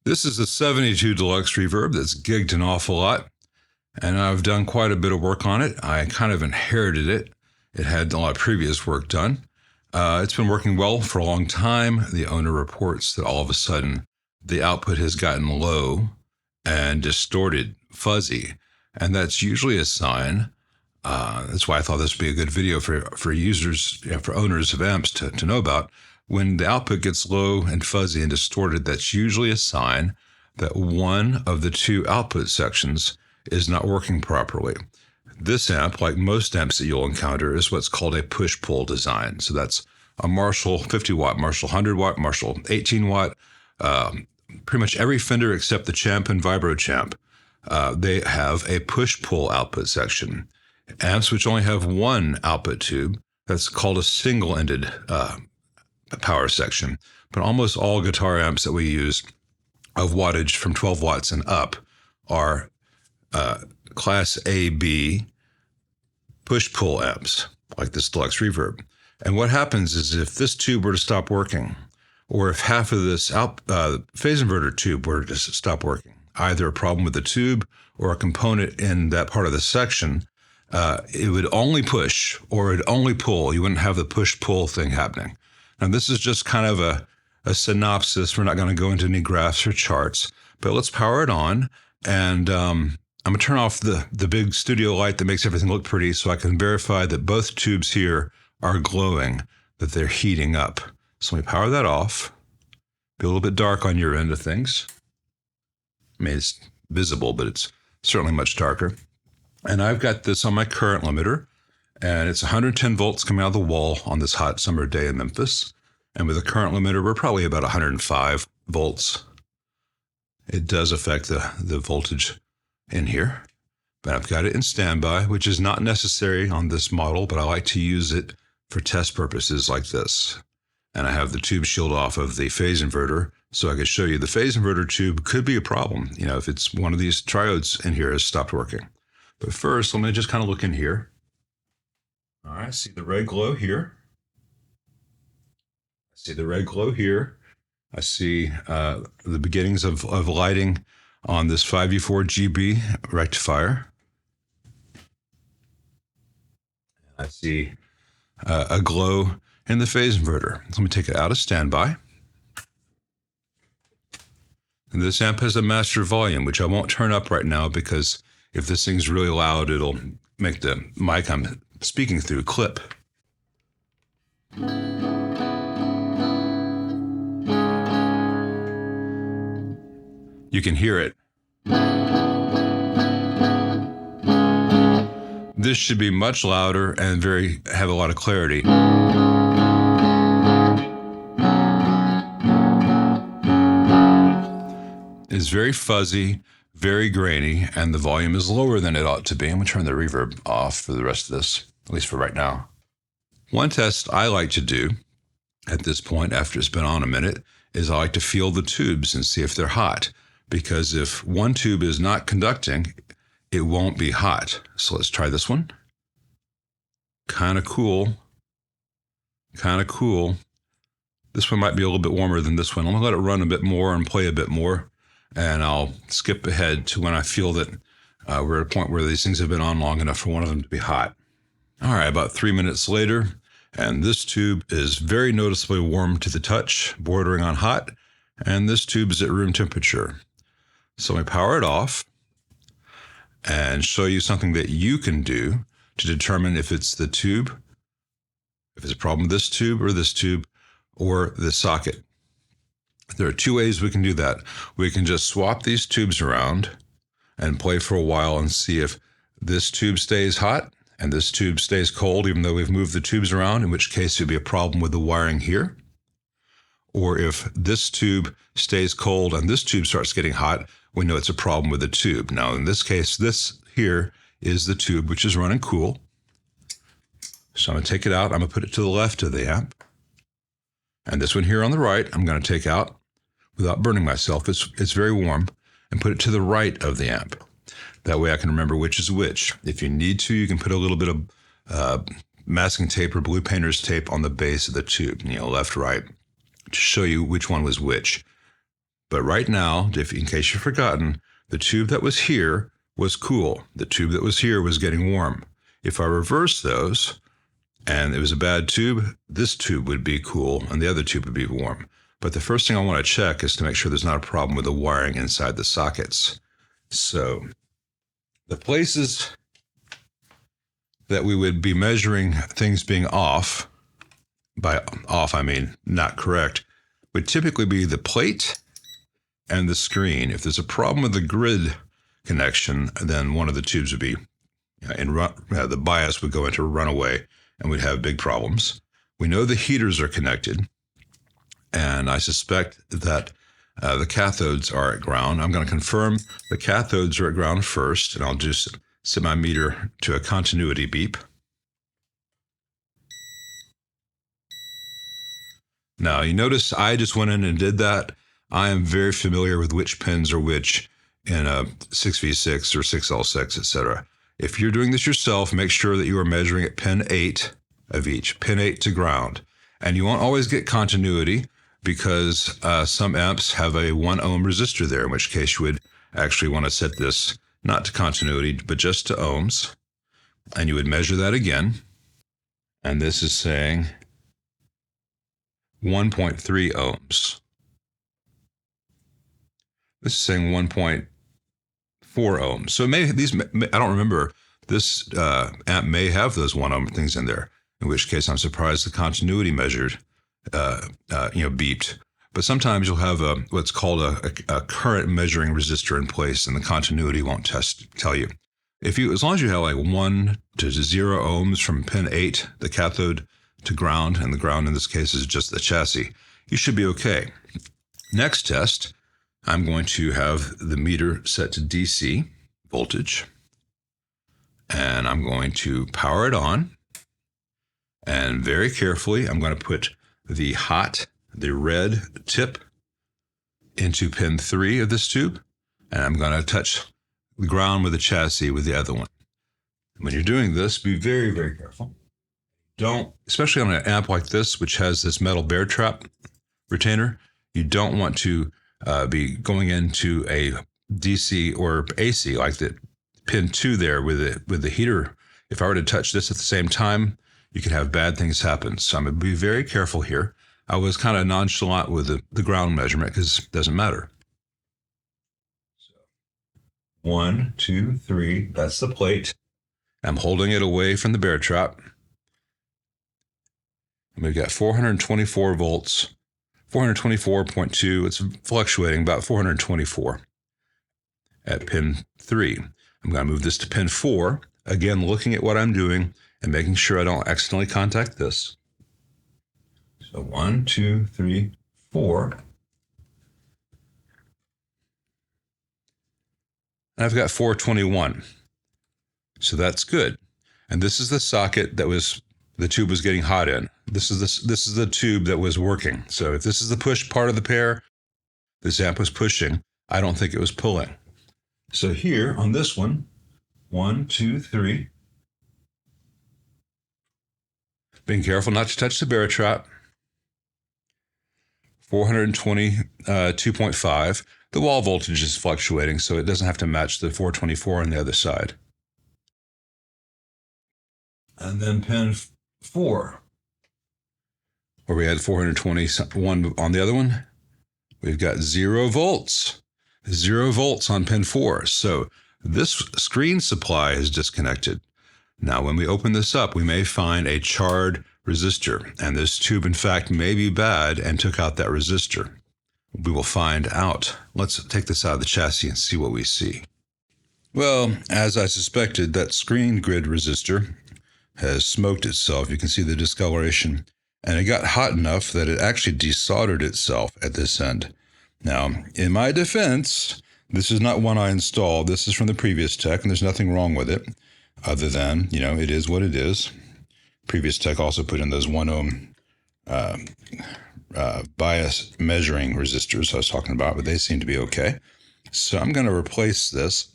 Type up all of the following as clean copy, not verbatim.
This is a 72 Deluxe Reverb that's gigged an awful lot, and I've done quite a bit of work on it. I kind of inherited it. It had a lot of previous work done. It's been working well for a long time. The owner reports that all of a sudden the output has gotten low and distorted, fuzzy, and that's usually a sign. That's why I thought this would be a good video for users, for owners of amps to know about. When the output gets low and fuzzy and distorted, that's usually a sign that one of the two output sections is not working properly. This amp, like most amps that you'll encounter, is what's called a push-pull design. So that's a Marshall 50 watt, Marshall 100 watt, Marshall 18 watt. Pretty much every Fender except the Champ and Vibro Champ, they have a push-pull output section. Amps which only have one output tube, that's called a single-ended power section. But almost all guitar amps that we use of wattage from 12 watts and up are Class A-B push-pull amps, like this Deluxe Reverb. And what happens is if this tube were to stop working, or if half of this phase inverter tube were to stop working, either a problem with the tube or a component in that part of the section, it would only push or it'd only pull. You wouldn't have the push-pull thing happening. Now, this is just kind of a synopsis. We're not going to go into any graphs or charts, but let's power it on. And I'm going to turn off the big studio light that makes everything look pretty so I can verify that both tubes here are glowing, that they're heating up. So let me power that off. Be a little bit dark on your end of things. I mean, it's visible, but it's certainly much darker. And I've got this on my current limiter, and it's 110 volts coming out of the wall on this hot summer day in Memphis. And with the current limiter, we're probably about 105 volts. It does affect the voltage in here, but I've got it in standby, which is not necessary on this model, but I like to use it for test purposes like this. And I have the tube shield off of the phase inverter, so I can show you the phase inverter tube could be a problem, if it's one of these triodes in here has stopped working. But first, let me just kind of look in here. All right, I see the red glow here. I see the red glow here. I see the beginnings of lighting on this 5U4GB rectifier. I see a glow in the phase inverter. Let me take it out of standby. And this amp has a master volume, which I won't turn up right now because if this thing's really loud, it'll make the mic I'm speaking through clip. You can hear it. This should be much louder and have a lot of clarity. It's very fuzzy, very grainy, and the volume is lower than it ought to be. I'm going to turn the reverb off for the rest of this, at least for right now. One test I like to do at this point, after it's been on a minute, is I like to feel the tubes and see if they're hot. Because if one tube is not conducting, it won't be hot. So let's try this one. Kind of cool. Kind of cool. This one might be a little bit warmer than this one. I'm going to let it run a bit more and play a bit more. And I'll skip ahead to when I feel that we're at a point where these things have been on long enough for one of them to be hot. All right, about 3 minutes later, and this tube is very noticeably warm to the touch, bordering on hot, and this tube is at room temperature. So let me power it off and show you something that you can do to determine if it's the tube, if it's a problem with this tube, or the socket. There are two ways we can do that. We can just swap these tubes around and play for a while and see if this tube stays hot and this tube stays cold, even though we've moved the tubes around, in which case it would be a problem with the wiring here. Or if this tube stays cold and this tube starts getting hot, we know it's a problem with the tube. Now, in this case, this here is the tube, which is running cool. So I'm going to take it out. I'm going to put it to the left of the amp. And this one here on the right, I'm going to take out without burning myself. It's very warm, and put it to the right of the amp. That way I can remember which is which. If you need to, you can put a little bit of masking tape or blue painter's tape on the base of the tube, left, right, to show you which one was which. But right now, in case you've forgotten, the tube that was here was cool. The tube that was here was getting warm. If I reverse those, and it was a bad tube, this tube would be cool and the other tube would be warm. But the first thing I want to check is to make sure there's not a problem with the wiring inside the sockets. So the places that we would be measuring things being off, by off I mean not correct, would typically be the plate and the screen. If there's a problem with the grid connection, then one of the tubes would be, the bias would go into runaway and we'd have big problems. We know the heaters are connected, and I suspect that the cathodes are at ground. I'm going to confirm the cathodes are at ground first, and I'll just set my meter to a continuity beep. Now, you notice I just went in and did that. I am very familiar with which pins are which in a 6V6 or 6L6, etc. If you're doing this yourself, make sure that you are measuring at pin 8 of each, pin 8 to ground. And you won't always get continuity because some amps have a 1 ohm resistor there, in which case you would actually want to set this not to continuity, but just to ohms. And you would measure that again. And this is saying 1.3 ohms. This is saying 1.4 ohms. So I don't remember, this amp may have those 1 ohm things in there, in which case I'm surprised the continuity measured, beeped. But sometimes you'll have what's called a current measuring resistor in place, and the continuity won't tell you. As long as you have like 1 to 0 ohms from pin 8, the cathode, to ground, and the ground in this case is just the chassis, you should be okay. Next test, I'm going to have the meter set to DC voltage, and I'm going to power it on, and very carefully I'm going to put the red tip into pin 3 of this tube, and I'm going to touch the ground with the chassis with the other one. When you're doing this, be very, very careful. Don't, especially on an amp like this, which has this metal bear trap retainer, you don't want to be going into a DC or AC like the pin 2 there with the heater. If I were to touch this at the same time, you could have bad things happen. So I'm going to be very careful here. I was kind of nonchalant with the ground measurement because it doesn't matter. So 1, 2, 3, that's the plate. I'm holding it away from the bear trap. And we've got 424 volts, 424.2. It's fluctuating about 424 at pin 3. I'm going to move this to pin 4. Again, looking at what I'm doing and making sure I don't accidentally contact this. So 1, 2, 3, 4. And I've got 421. So that's good. And this is the socket that the tube was getting hot in. This is the tube that was working. So if this is the push part of the pair, this amp was pushing. I don't think it was pulling. So here on this one, 1, 2, 3. Being careful not to touch the bear trap. 422.5. The wall voltage is fluctuating, so it doesn't have to match the 424 on the other side. And then pin 4, where we had 421 on the other one, we've got 0 volts. 0 volts on pin 4. So this screen supply is disconnected. Now, when we open this up, we may find a charred resistor, and this tube, in fact, may be bad and took out that resistor. We will find out. Let's take this out of the chassis and see what we see. Well, as I suspected, that screen grid resistor has smoked itself. You can see the discoloration, and it got hot enough that it actually desoldered itself at this end. Now, in my defense, this is not one I installed. This is from the previous tech, and there's nothing wrong with it other than, it is what it is. Previous tech also put in those 1 ohm bias measuring resistors I was talking about, but they seem to be okay. So I'm going to replace this.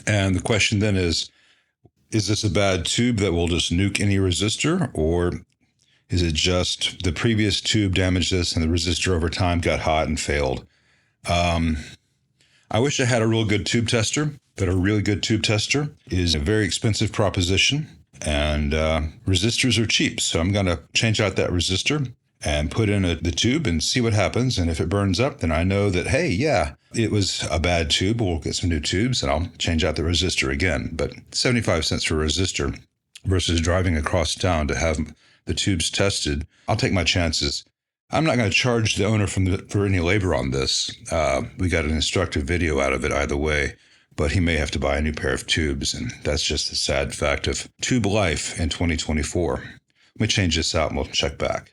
And the question then is this a bad tube that will just nuke any resistor, or is it just the previous tube damaged this and the resistor over time got hot and failed? I wish I had a real good tube tester, but a really good tube tester is a very expensive proposition, and resistors are cheap. So I'm going to change out that resistor and put in the tube and see what happens. And if it burns up, then I know that, hey, yeah, it was a bad tube. We'll get some new tubes and I'll change out the resistor again. But 75 cents for a resistor versus driving across town to have the tubes tested, I'll take my chances. I'm not going to charge the owner for any labor on this. We got an instructive video out of it either way, but he may have to buy a new pair of tubes, and that's just the sad fact of tube life in 2024. Let me change this out and we'll check back.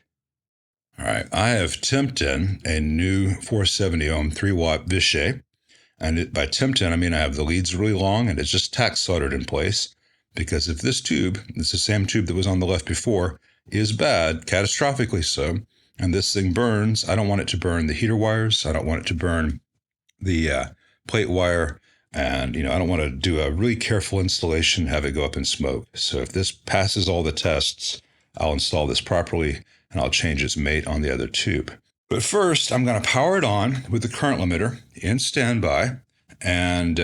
All right, I have temped in a new 470 ohm 3-watt Vishay, and by temped in, I mean I have the leads really long and it's just tack soldered in place, because if this tube, it's the same tube that was on the left before, is bad, catastrophically so, and this thing burns, I don't want it to burn the heater wires, I don't want it to burn the plate wire, and I don't want to do a really careful installation, have it go up in smoke. So if this passes all the tests, I'll install this properly and I'll change its mate on the other tube. But first, I'm going to power it on with the current limiter in standby and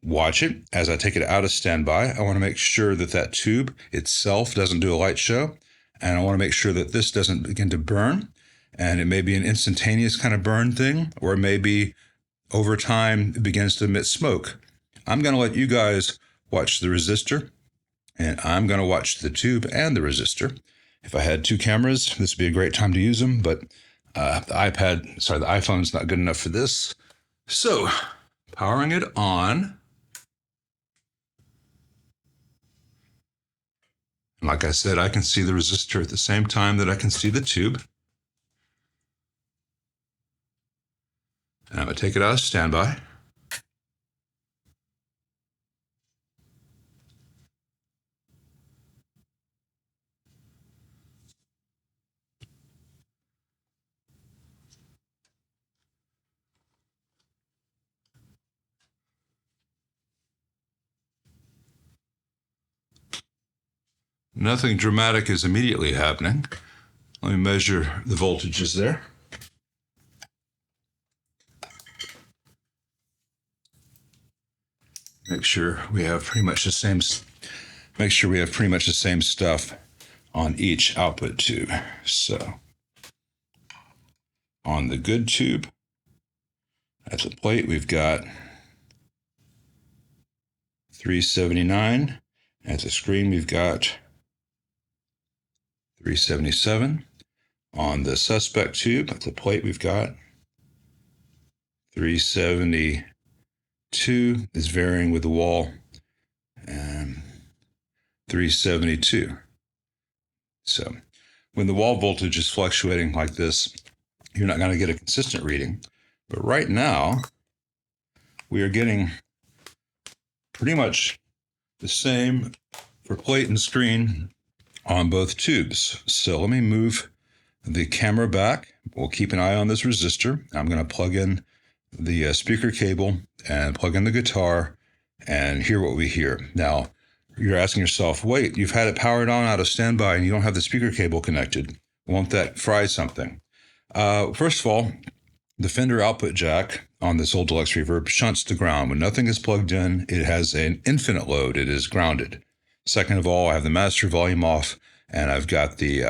watch it as I take it out of standby. I want to make sure that that tube itself doesn't do a light show, and I want to make sure that this doesn't begin to burn. And it may be an instantaneous kind of burn thing, or it may be over time it begins to emit smoke. I'm going to let you guys watch the resistor, and I'm going to watch the tube and the resistor. If I had two cameras, this would be a great time to use them, but the iPhone's not good enough for this. So, powering it on. Like I said, I can see the resistor at the same time that I can see the tube. And I'm going to take it out of standby. Nothing dramatic is immediately happening. Let me measure the voltages there. Make sure we have pretty much the same stuff on each output tube. So on the good tube, at the plate, we've got 379. At the screen, we've got 377. On the suspect tube, at the plate, we've got 372 is varying with the wall, and 372. So when the wall voltage is fluctuating like this, you're not going to get a consistent reading. But right now, we are getting pretty much the same for plate and screen on both tubes. So let me move the camera back. We'll keep an eye on this resistor. I'm going to plug in the speaker cable and plug in the guitar and hear what we hear. Now, you're asking yourself, wait, you've had it powered on out of standby and you don't have the speaker cable connected. Won't that fry something? First of all, the Fender output jack on this old deluxe reverb shunts to ground. When nothing is plugged in, it has an infinite load. It is grounded. Second of all, I have the master volume off and I've got the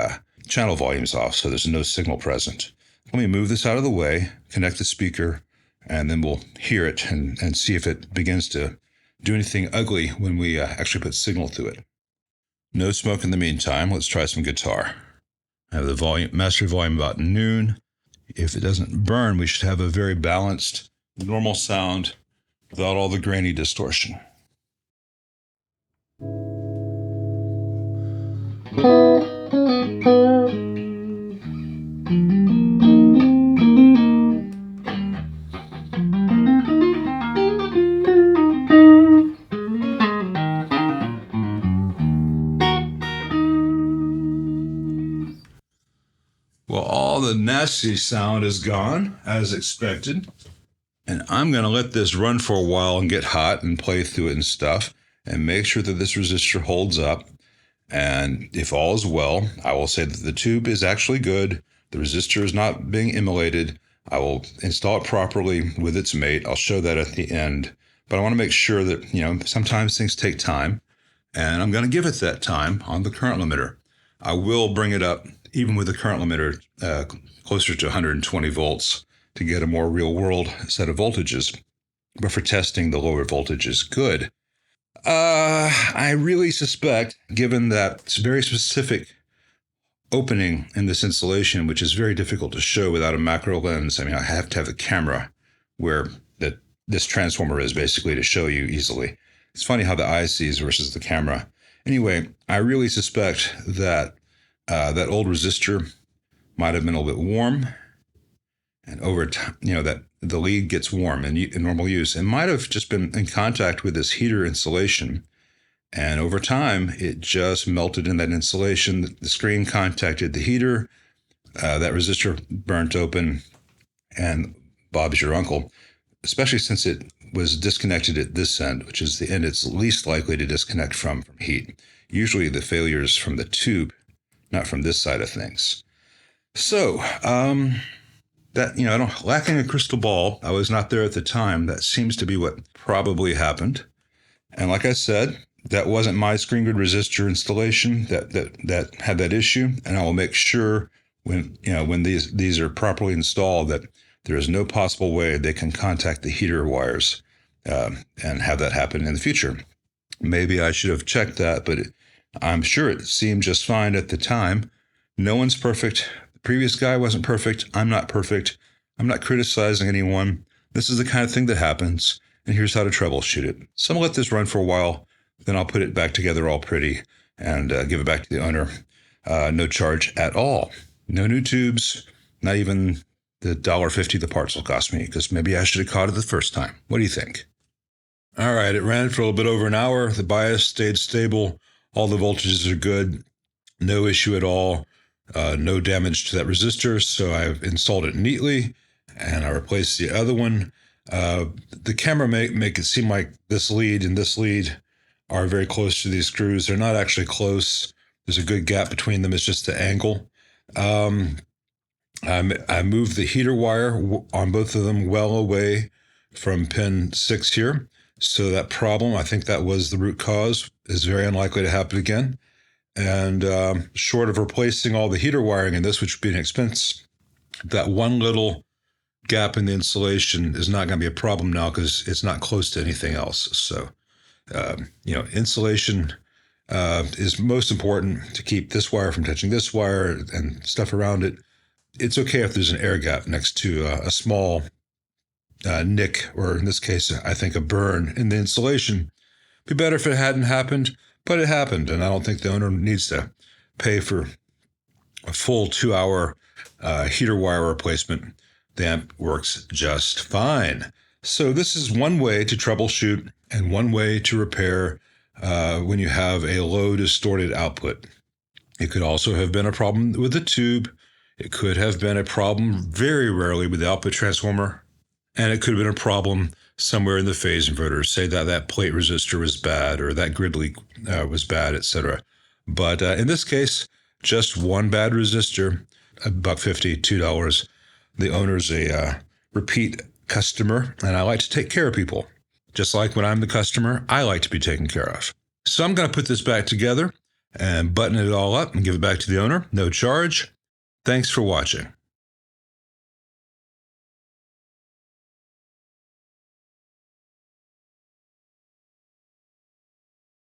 channel volumes off, so there's no signal present. Let me move this out of the way, connect the speaker, and then we'll hear it and see if it begins to do anything ugly when we actually put signal to it. No smoke in the meantime. Let's try some guitar. I have the master volume about noon. If it doesn't burn, we should have a very balanced, normal sound without all the grainy distortion. Well, all the nasty sound is gone, as expected. And I'm going to let this run for a while and get hot and play through it and stuff, and make sure that this resistor holds up. And if all is well, I will say that the tube is actually good. The resistor is not being immolated. I will install it properly with its mate. I'll show that at the end. But I want to make sure that, sometimes things take time, and I'm going to give it that time on the current limiter. I will bring it up, even with the current limiter, closer to 120 volts to get a more real-world set of voltages. But for testing, the lower voltage is good. I really suspect, given that it's very specific opening in this installation, which is very difficult to show without a macro lens. I mean, I have to have the camera where this transformer is basically to show you easily. It's funny how the eye sees versus the camera. Anyway, I really suspect that that old resistor might have been a little bit warm, and over time, that the lead gets warm in normal use. It might have just been in contact with this heater insulation. And over time, it just melted in that insulation. The screen contacted the heater. That resistor burnt open, and Bob's your uncle, especially since it was disconnected at this end, which is the end it's least likely to disconnect from heat. Usually the failure is from the tube, not from this side of things. So, lacking a crystal ball, I was not there at the time. That seems to be what probably happened. And like I said, that wasn't my screen grid resistor installation that had that issue, and I will make sure when these are properly installed that there is no possible way they can contact the heater wires and have that happen in the future. Maybe I should have checked that, but I'm sure it seemed just fine at the time. No one's perfect. The previous guy wasn't perfect. I'm not perfect. I'm not criticizing anyone. This is the kind of thing that happens, and here's how to troubleshoot it. So I'm going to let this run for a while. Then I'll put it back together all pretty and give it back to the owner. No charge at all. No new tubes, not even the $1.50 the parts will cost me, because maybe I should have caught it the first time. What do you think? All right, it ran for a little bit over an hour. The bias stayed stable. All the voltages are good. No issue at all. No damage to that resistor. So I've installed it neatly, and I replaced the other one. The camera make it seem like this lead and this lead are very close to these screws. They're not actually close. There's a good gap between them. It's just the angle. I moved the heater wire on both of them well away from pin 6 here. So that problem, I think that was the root cause, is very unlikely to happen again. And short of replacing all the heater wiring in this, which would be an expense, that one little gap in the insulation is not going to be a problem now because it's not close to anything else. So insulation is most important to keep this wire from touching this wire and stuff around it. It's okay if there's an air gap next to a small nick, or in this case, I think a burn in the insulation. It'd be better if it hadn't happened, but it happened, and I don't think the owner needs to pay for a full 2-hour heater wire replacement. The amp works just fine. So this is one way to troubleshoot and one way to repair when you have a low distorted output. It could also have been a problem with the tube. It could have been a problem very rarely with the output transformer. And it could have been a problem somewhere in the phase inverter. Say that plate resistor was bad, or that grid leak was bad, etc. But in this case, just one bad resistor, $1.50, $2. The owner's a repeat customer, and I like to take care of people. Just like when I'm the customer, I like to be taken care of. So I'm going to put this back together and button it all up and give it back to the owner. No charge. Thanks for watching.